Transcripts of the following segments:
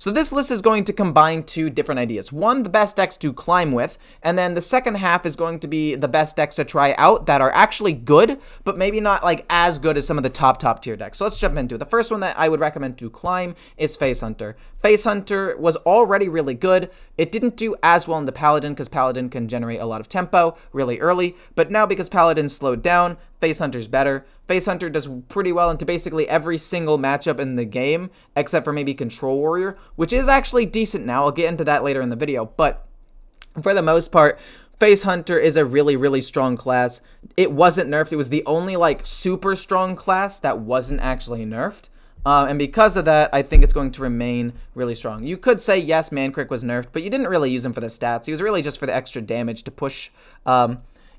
So this list is going to combine two different ideas. One, the best decks to climb with, and then the second half is going to be the best decks to try out that are actually good, but maybe not like as good as some of the top tier decks. So let's jump into it. The first one that I would recommend to climb is Face Hunter. Face Hunter was already really good. It didn't do as well in the Paladin because Paladin can generate a lot of tempo really early, but now because Paladin slowed down, Face Hunter's better. Face Hunter does pretty well into basically every single matchup in the game, except for maybe Control Warrior, which is actually decent now. I'll get into that later in the video, but for the most part, Face Hunter is a really strong class. It wasn't nerfed. It was the only like super strong class that wasn't actually nerfed. And because of that, I think it's going to remain really strong. You could say, yes, Mancrick was nerfed, but you didn't really use him for the stats. He was really just for the extra damage to push.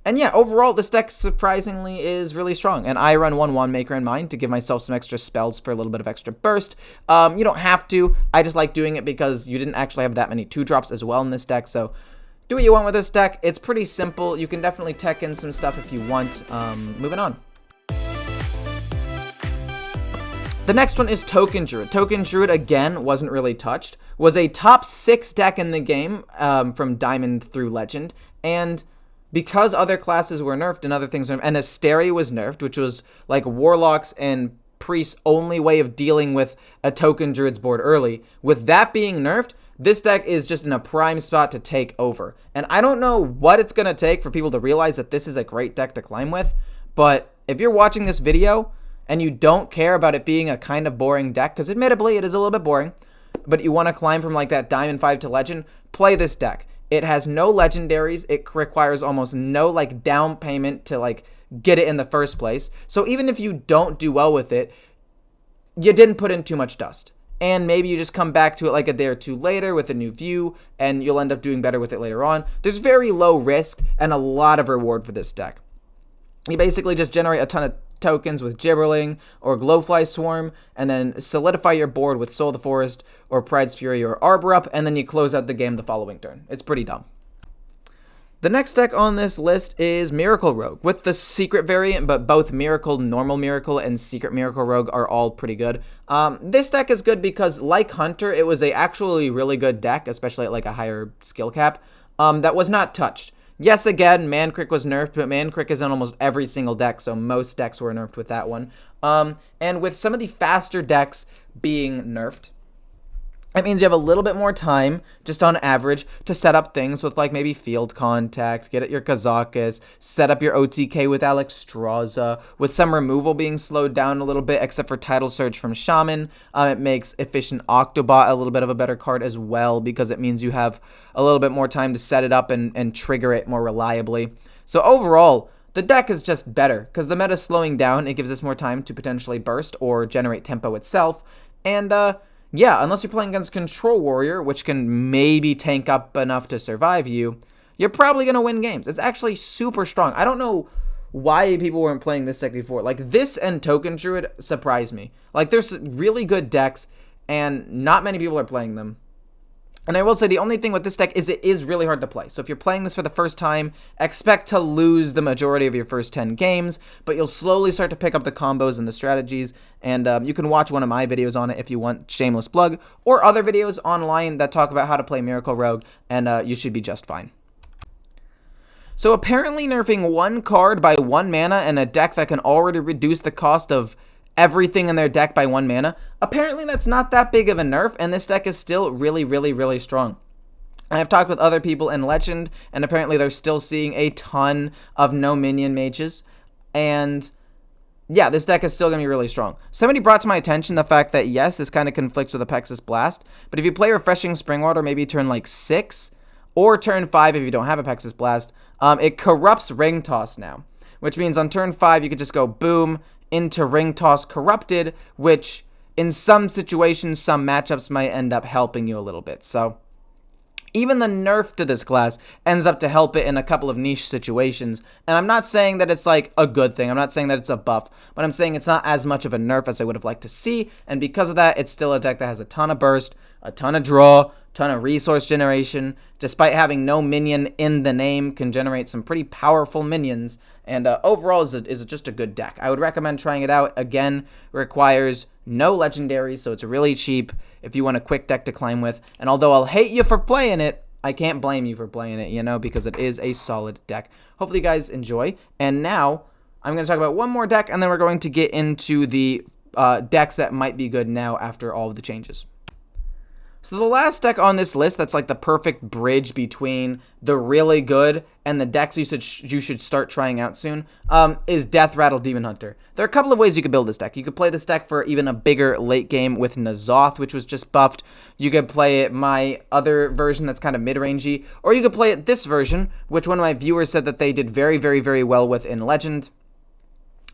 And yeah, overall, this deck surprisingly is really strong. And I run one Wand Maker in mine to give myself some extra spells for a little bit of extra burst. You don't have to. I just like doing it because you didn't actually have that many 2-drops as well in this deck. So do what you want with this deck. It's pretty simple. You can definitely tech in some stuff if you want. Moving on. The next one is Token Druid. Token Druid, again, wasn't really touched. Was a top 6 deck in the game from Diamond through Legend. And because other classes were nerfed and other things were nerfed, and Asteria was nerfed, which was like Warlocks and Priests' only way of dealing with a Token Druid's board early. With that being nerfed, this deck is just in a prime spot to take over. And I don't know what it's going to take for people to realize that this is a great deck to climb with, but if you're watching this video and you don't care about it being a kind of boring deck, because admittedly it is a little bit boring, but you want to climb from like that Diamond 5 to Legend, play this deck. It has no legendaries. It requires almost no like down payment to like get it in the first place. So even if you don't do well with it, you didn't put in too much dust. And maybe you just come back to it like a day or two later with a new view, and you'll end up doing better with it later on. There's very low risk and a lot of reward for this deck. You basically just generate a ton of tokens with Gibberling or Glowfly Swarm, and then solidify your board with Soul of the Forest or Pride's Fury or Arbor Up, and then you close out the game the following turn. It's pretty dumb. The next deck on this list is Miracle Rogue with the Secret variant, but both Miracle, Normal Miracle, and Secret Miracle Rogue are all pretty good. This deck is good because, like Hunter, it was a actually really good deck, especially at like a higher skill cap, that was not touched. Yes, again, Mancrick was nerfed, but Mancrick is in almost every single deck, so most decks were nerfed with that one. And with some of the faster decks being nerfed, it means you have a little bit more time, just on average, to set up things with like maybe Field Contact, get at your Kazakas, set up your OTK with Alexstrasza, with some removal being slowed down a little bit, except for Tidal Surge from Shaman. It makes Efficient Octobot a little bit of a better card as well, because it means you have a little bit more time to set it up and trigger it more reliably. So overall, the deck is just better, because the meta's slowing down. It gives us more time to potentially burst or generate tempo itself. And, yeah, unless you're playing against Control Warrior, which can maybe tank up enough to survive you, you're probably going to win games. It's actually super strong. I don't know why people weren't playing this deck before. Like, this and Token Druid surprised me. Like, there's really good decks, and not many people are playing them. And I will say the only thing with this deck is it is really hard to play. So if you're playing this for the first time, expect to lose the majority of your first 10 games, but you'll slowly start to pick up the combos and the strategies. And you can watch one of my videos on it if you want, shameless plug, or other videos online that talk about how to play Miracle Rogue, and you should be just fine. So apparently nerfing one card by 1 mana in a deck that can already reduce the cost of everything in their deck by 1 mana, apparently that's not that big of a nerf, and this deck is still really strong. I have talked with other people in Legend, and apparently they're still seeing a ton of no Minion Mages, and yeah, this deck is still going to be really strong. Somebody brought to my attention the fact that, yes, this kind of conflicts with Apexis Blast, but if you play Refreshing Springwater maybe turn like 6, or turn 5 if you don't have Apexis Blast, it corrupts Ring Toss now, which means on turn 5 you could just go boom, into Ring Toss Corrupted, which in some situations, some matchups might end up helping you a little bit. So even the nerf to this class ends up to help it in a couple of niche situations. And I'm not saying that it's like a good thing. I'm not saying that it's a buff, but I'm saying it's not as much of a nerf as I would have liked to see. And because of that, it's still a deck that has a ton of burst, a ton of draw, ton of resource generation. Despite having no minion in the name, can generate some pretty powerful minions. And overall is just a good deck. I would recommend trying it out. Again, requires no legendaries, so it's really cheap if you want a quick deck to climb with. And although I'll hate you for playing it, I can't blame you for playing it, you know, because it is a solid deck. Hopefully you guys enjoy. And now I'm going to talk about one more deck, and then we're going to get into the decks that might be good now after all of the changes. So the last deck on this list that's like the perfect bridge between the really good and the decks you should start trying out soon is Deathrattle Demon Hunter. There are a couple of ways you could build this deck. You could play this deck for even a bigger late game with N'Zoth, which was just buffed. You could play it my other version that's kind of mid-rangey, or you could play it this version, which one of my viewers said that they did very, very, very well with in Legend.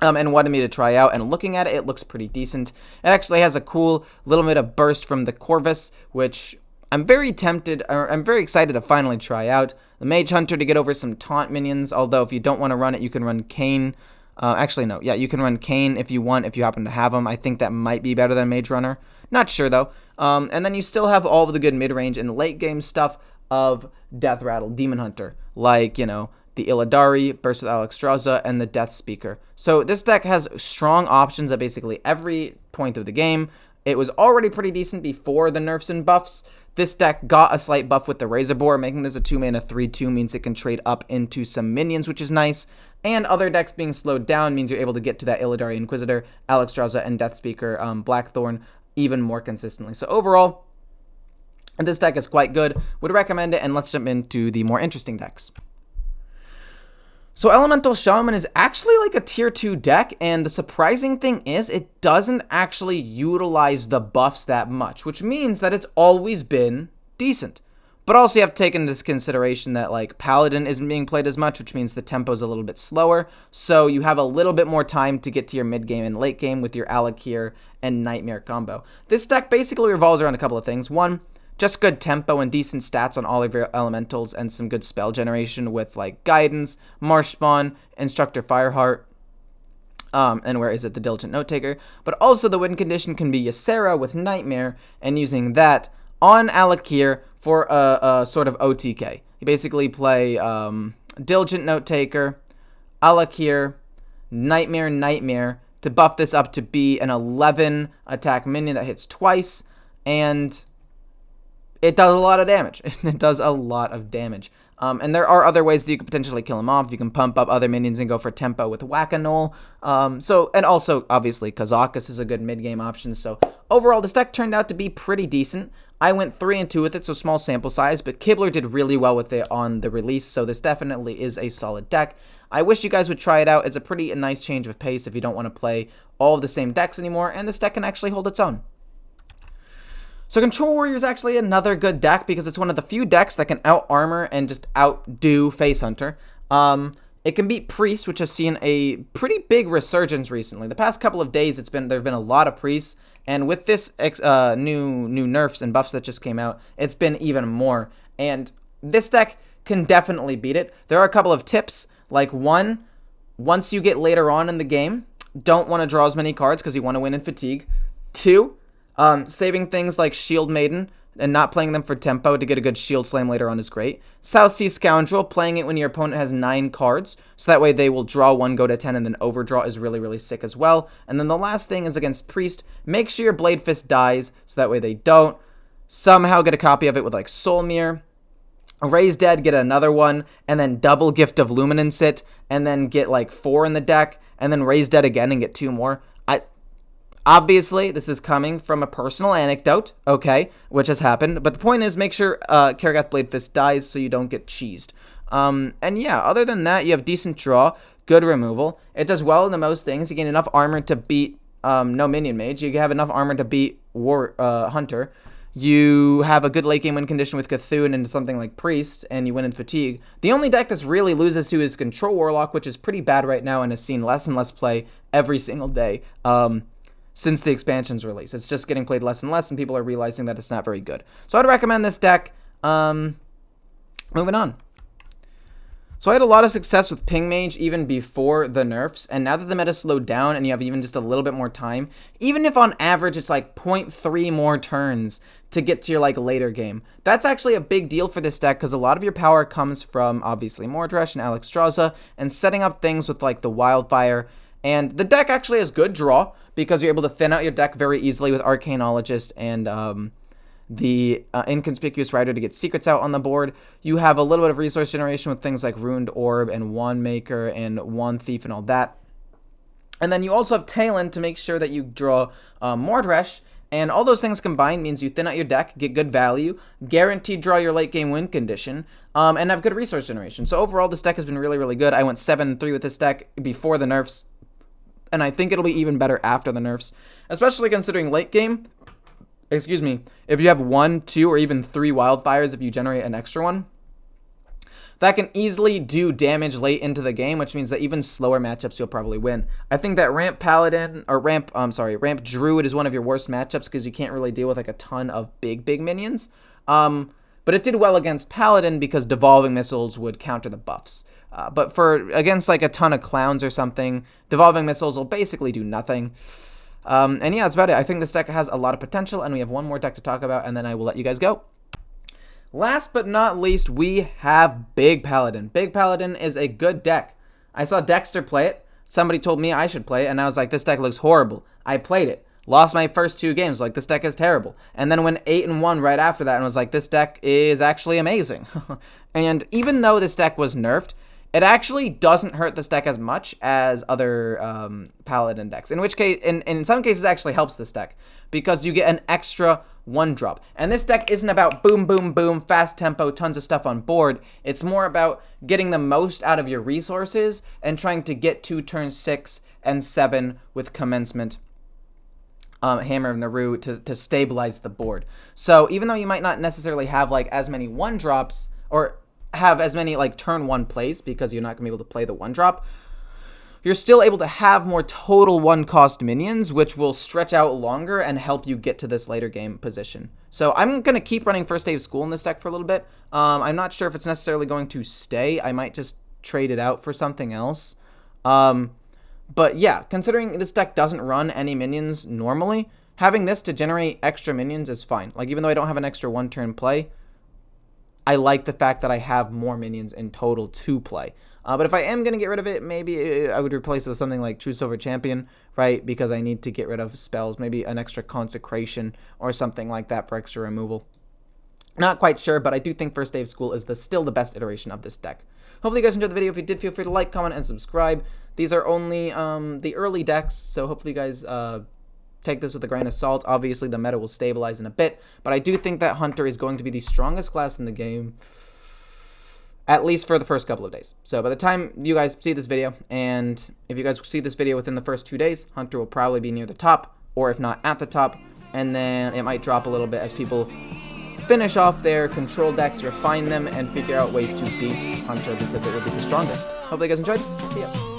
And wanted me to try out, and looking at it, it looks pretty decent. It actually has a cool little bit of burst from the Corvus, which I'm very excited to finally try out. The Mage Hunter to get over some taunt minions, although if you don't want to run it, you can run Kayn. Actually, no, yeah, you can run Kayn if you want, if you happen to have them. I think that might be better than Mage Runner. Not sure, though. And then you still have all of the good mid-range and late-game stuff of Deathrattle Demon Hunter, like, you know, the Illidari, Burst with AAECAZICAA, and the Death Speaker. So this deck has strong options at basically every point of the game. It was already pretty decent before the nerfs and buffs. This deck got a slight buff with the Razor Boar, making this a 2-mana 3/2 means it can trade up into some minions, which is nice. And other decks being slowed down means you're able to get to that Illidari Inquisitor, AAECAZICAA, and Death Speaker, Blackthorn even more consistently. So overall, this deck is quite good. Would recommend it, and let's jump into the more interesting decks. So Elemental Shaman is actually like a tier 2 deck, and the surprising thing is it doesn't actually utilize the buffs that much, which means that it's always been decent. But also you have to take into consideration that like Paladin isn't being played as much, which means the tempo is a little bit slower, so you have a little bit more time to get to your mid game and late game with your Alakir and Nightmare combo. This deck basically revolves around a couple of things. One, just good tempo and decent stats on all of your elementals, and some good spell generation with like Guidance, Marsh Spawn, Instructor Fireheart, and where is it, the Diligent Note Taker. But also the win condition can be Ysera with Nightmare, and using that on Alakir for a sort of OTK. You basically play Diligent Note Taker, Alakir, Nightmare to buff this up to be an 11 attack minion that hits twice, and it does a lot of damage. It does a lot of damage. And there are other ways that you could potentially kill him off. You can pump up other minions and go for tempo with Whack-A-Null. And also, obviously, Kazakus is a good mid-game option. So overall, this deck turned out to be pretty decent. I went 3-2 with it, so small sample size, but Kibler did really well with it on the release, so this definitely is a solid deck. I wish you guys would try it out. It's a pretty nice change of pace if you don't want to play all of the same decks anymore, and this deck can actually hold its own. So Control Warrior is actually another good deck because it's one of the few decks that can out-armor and just outdo Face Hunter. It can beat Priest, which has seen a pretty big resurgence recently. The past couple of days, there have been a lot of Priests, and with this new nerfs and buffs that just came out, it's been even more. And this deck can definitely beat it. There are a couple of tips, like one, once you get later on in the game, don't want to draw as many cards because you want to win in Fatigue. Two, saving things like Shield Maiden and not playing them for tempo to get a good Shield Slam later on is great. South Sea Scoundrel, playing it when your opponent has 9 cards, so that way they will draw 1, go to 10, and then overdraw is really, really sick as well. And then the last thing is against Priest, make sure your Blade Fist dies, so that way they don't. Somehow get a copy of it with like Soul Mirror. Raise Dead, get another one, and then double Gift of Luminance it, and then get like 4 in the deck, and then Raise Dead again and get 2 more. Obviously, this is coming from a personal anecdote, okay, which has happened. But the point is, make sure Karagath Blade Fist dies so you don't get cheesed. And yeah, other than that, you have decent draw, good removal. It does well into most things. You gain enough armor to beat no Minion Mage. You have enough armor to beat Hunter. You have a good late game win condition with Cthulhu into something like Priest, and you win in Fatigue. The only deck this really loses to is Control Warlock, which is pretty bad right now and has seen less and less play every single day. Since the expansion's release. It's just getting played less and less, and people are realizing that it's not very good. So I'd recommend this deck. Moving on. So I had a lot of success with Ping Mage even before the nerfs, and now that the meta slowed down and you have even just a little bit more time, even if on average it's like 0.3 more turns to get to your like later game, that's actually a big deal for this deck because a lot of your power comes from obviously Mordresh and AAECAZICAA and setting up things with like the Wildfire. And the deck actually has good draw because you're able to thin out your deck very easily with Arcanologist and the Inconspicuous Rider to get secrets out on the board. You have a little bit of resource generation with things like Ruined Orb and Wand Maker and Wand Thief and all that. And then you also have Talon to make sure that you draw Mordresh, and all those things combined means you thin out your deck, get good value, guaranteed draw your late game win condition, and have good resource generation. So overall, this deck has been really, really good. I went 7-3 with this deck before the nerfs, and I think it'll be even better after the nerfs, especially considering late game. Excuse me, if you have 1, 2, or even 3 wildfires, if you generate an extra one, that can easily do damage late into the game, which means that even slower matchups you'll probably win. I think that Ramp Paladin, or Ramp Druid is one of your worst matchups because you can't really deal with like a ton of big minions. But it did well against Paladin because Devolving Missiles would counter the buffs. But for against like a ton of clowns or something, Devolving Missiles will basically do nothing. And yeah, that's about it. I think this deck has a lot of potential, and we have one more deck to talk about, and then I will let you guys go. Last but not least, we have Big Paladin. Big Paladin is a good deck. I saw Dexter play it. Somebody told me I should play it, and I was like, this deck looks horrible. I played it. Lost my first 2 games, like, this deck is terrible. And then went 8-1 right after that, and was like, this deck is actually amazing. And even though this deck was nerfed, it actually doesn't hurt this deck as much as other Paladin decks. In which case, in some cases, it actually helps this deck, because you get an extra 1-drop. And this deck isn't about boom, boom, boom, fast tempo, tons of stuff on board. It's more about getting the most out of your resources and trying to get to turns 6 and 7 with Commencement, Hammer of Naru to stabilize the board. So even though you might not necessarily have like as many 1-drops or have as many like turn 1 plays because you're not going to be able to play the 1-drop, you're still able to have more total 1-cost minions, which will stretch out longer and help you get to this later game position. So I'm going to keep running First Day of School in this deck for a little bit. I'm not sure if it's necessarily going to stay. I might just trade it out for something else. But yeah, considering this deck doesn't run any minions normally, having this to generate extra minions is fine. Like, even though I don't have an extra 1-turn play, I like the fact that I have more minions in total to play. But if I am going to get rid of it, maybe I would replace it with something like True Silver Champion, right? Because I need to get rid of spells, maybe an extra Consecration or something like that for extra removal. Not quite sure, but I do think First Day of School is still the best iteration of this deck. Hopefully you guys enjoyed the video. If you did, feel free to like, comment, and subscribe. These are only the early decks, so hopefully you guys take this with a grain of salt. Obviously, the meta will stabilize in a bit, but I do think that Hunter is going to be the strongest class in the game, at least for the first couple of days. So by the time you guys see this video, and if you guys see this video within the first 2 days, Hunter will probably be near the top, or if not at the top, and then it might drop a little bit as people finish off their control decks, refine them, and figure out ways to beat Hunter because it will be the strongest. Hopefully you guys enjoyed. See ya.